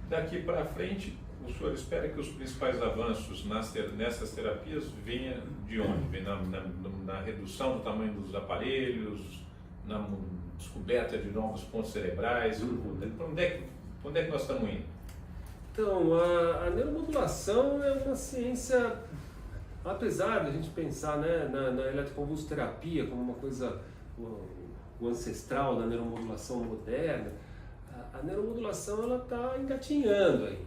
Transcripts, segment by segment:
Daqui para frente, o senhor espera que os principais avanços nessas terapias venham de onde? Vem na redução do tamanho dos aparelhos, na descoberta de novos pontos cerebrais? Para onde é que nós estamos indo? Então, a neuromodulação é uma ciência, apesar de a gente pensar, né, na eletroconvulsoterapia como uma coisa, o ancestral da neuromodulação moderna, a neuromodulação ela está engatinhando aí.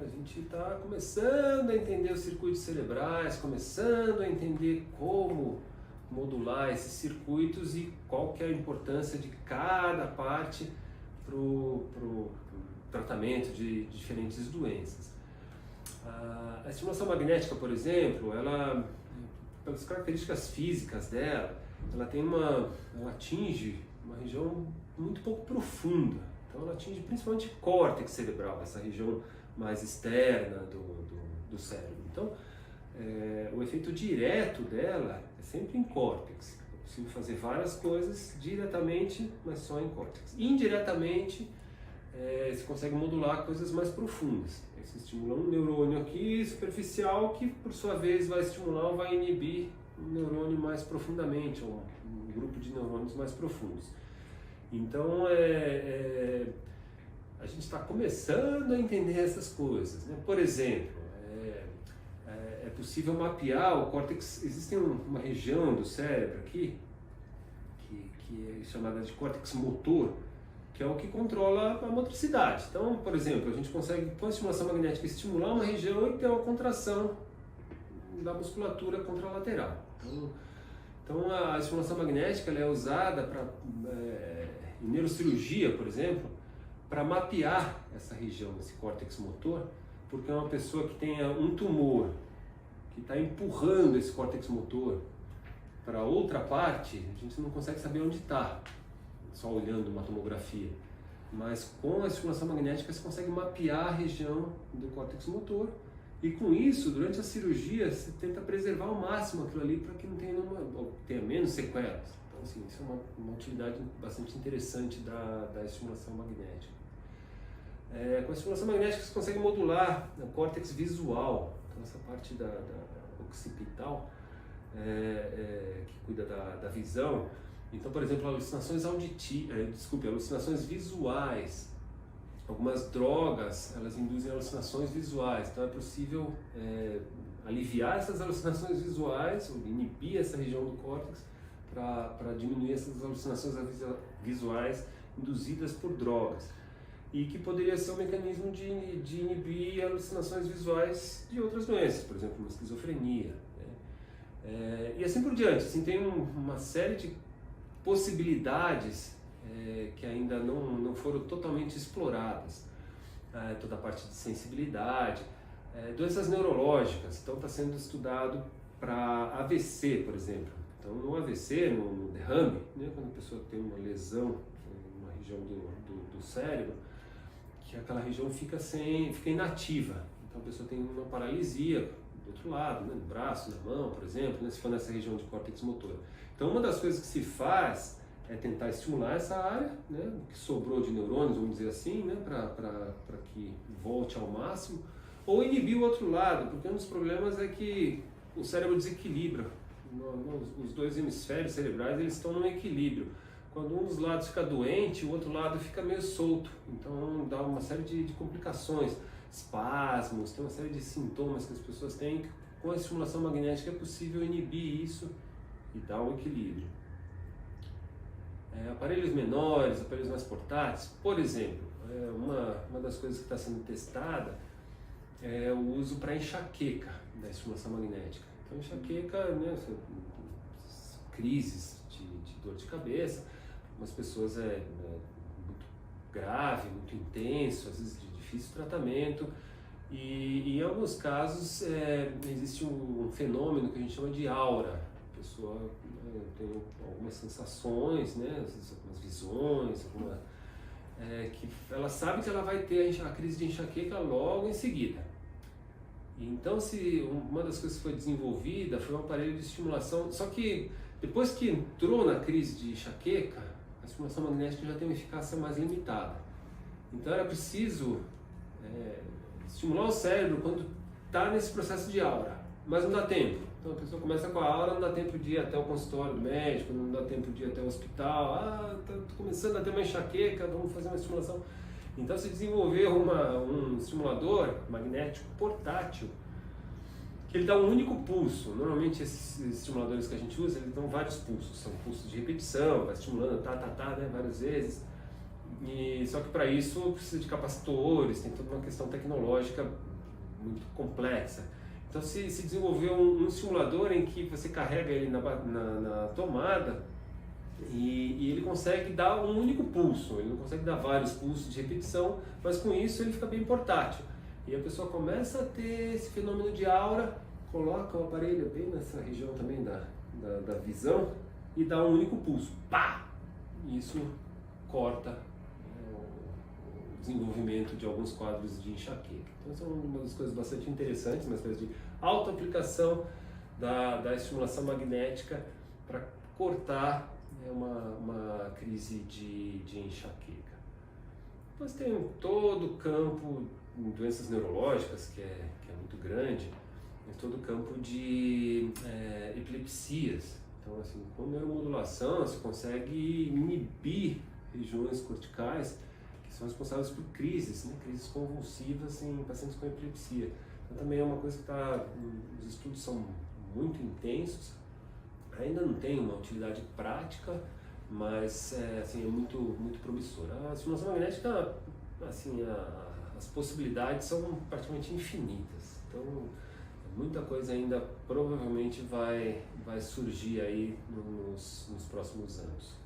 A gente está começando a entender os circuitos cerebrais, começando a entender como modular esses circuitos e qual que é a importância de cada parte para o tratamento de diferentes doenças. A estimulação magnética, por exemplo, ela, pelas características físicas dela, ela atinge uma região muito pouco profunda. Então ela atinge principalmente córtex cerebral, essa região mais externa do cérebro. Então, o efeito direto dela é sempre em córtex. É possível fazer várias coisas diretamente, mas só em córtex. Indiretamente, você consegue modular coisas mais profundas. Você estimula um neurônio aqui superficial que, por sua vez, vai estimular ou vai inibir um neurônio mais profundamente, ou um grupo de neurônios mais profundos. Então, a gente está começando a entender essas coisas, né? Por exemplo, é possível mapear o córtex. Existe uma região do cérebro aqui que é chamada de córtex motor, que é o que controla a motricidade. Então, por exemplo, a gente consegue, com a estimulação magnética, estimular uma região e ter uma contração da musculatura contralateral. Então a estimulação magnética ela é usada em neurocirurgia, por exemplo, para mapear essa região, esse córtex motor, porque é uma pessoa que tenha um tumor que está empurrando esse córtex motor para outra parte, a gente não consegue saber onde está, só olhando uma tomografia. Mas com a estimulação magnética você consegue mapear a região do córtex motor e com isso, durante a cirurgia, você tenta preservar ao máximo aquilo ali para que não tenha menos sequelas. Então, assim, isso é uma utilidade bastante interessante da estimulação magnética. Com a estimulação magnética você consegue modular o córtex visual, então essa parte da occipital, que cuida da visão. Então, por exemplo, alucinações alucinações visuais. Algumas drogas, elas induzem alucinações visuais, então é possível aliviar essas alucinações visuais, ou inibir essa região do córtex, para diminuir essas alucinações visuais induzidas por drogas. E que poderia ser um mecanismo de inibir alucinações visuais de outras doenças, por exemplo, uma esquizofrenia, né? E assim por diante. Assim, tem uma série de possibilidades que ainda não foram totalmente exploradas. Toda a parte de sensibilidade, doenças neurológicas, então está sendo estudado para AVC, por exemplo. Então no AVC, no derrame, né, quando a pessoa tem uma lesão em uma região do cérebro, que aquela região fica inativa. Então a pessoa tem uma paralisia do outro lado, né, no braço, na mão, por exemplo, né, se for nessa região de córtex motor. Então uma das coisas que se faz é tentar estimular essa área, né, o que sobrou de neurônios, vamos dizer assim, né, para que volte ao máximo, ou inibir o outro lado, porque um dos problemas é que o cérebro desequilibra. Os dois hemisférios cerebrais eles estão no equilíbrio. Quando um dos lados fica doente, o outro lado fica meio solto. Então dá uma série de complicações, espasmos, tem uma série de sintomas que as pessoas têm. Com a estimulação magnética é possível inibir isso e dar um equilíbrio. Aparelhos menores, aparelhos mais portáteis, por exemplo, uma das coisas que está sendo testada é o uso para enxaqueca da estimulação magnética. Então, enxaqueca, né, crises de dor de cabeça, algumas pessoas muito grave, muito intenso, às vezes de difícil tratamento, e em alguns casos existe um fenômeno que a gente chama de aura. A pessoa tem algumas sensações, né, algumas visões, que ela sabe que ela vai ter a crise de enxaqueca logo em seguida. Então, uma das coisas que foi desenvolvida foi um aparelho de estimulação, só que depois que entrou na crise de enxaqueca, a estimulação magnética já tem uma eficácia mais limitada. Então era preciso estimular o cérebro quando está nesse processo de aura, mas não dá tempo. Então a pessoa começa com a aura, não dá tempo de ir até o consultório do médico, não dá tempo de ir até o hospital, tô começando a ter uma enxaqueca, vamos fazer uma estimulação. Então se desenvolver um estimulador magnético portátil, que ele dá um único pulso. Normalmente esses estimuladores que a gente usa, eles dão vários pulsos, são pulsos de repetição, vai estimulando né, várias vezes. Só que para isso precisa de capacitores, tem toda uma questão tecnológica muito complexa. Então se desenvolveu um estimulador em que você carrega ele na tomada e ele consegue dar um único pulso, ele não consegue dar vários pulsos de repetição, mas com isso ele fica bem portátil. E a pessoa começa a ter esse fenômeno de aura, coloca o aparelho bem nessa região também da visão e dá um único pulso. Pá! E isso corta o desenvolvimento de alguns quadros de enxaqueca. Então, essa é uma das coisas bastante interessantes, uma espécie de auto-aplicação da estimulação magnética para cortar uma crise de enxaqueca. Depois tem todo o campo de doenças neurológicas, que é muito grande, todo o campo de epilepsias. Então, assim, com neuromodulação, você consegue inibir regiões corticais que são responsáveis por crises, né? Crises convulsivas em pacientes com epilepsia. Então, também é uma coisa que os estudos são muito intensos, ainda não tem uma utilidade prática, mas assim, é muito, muito promissora. A estimulação magnética, assim, as possibilidades são praticamente infinitas. Então, muita coisa ainda provavelmente vai surgir aí nos próximos anos.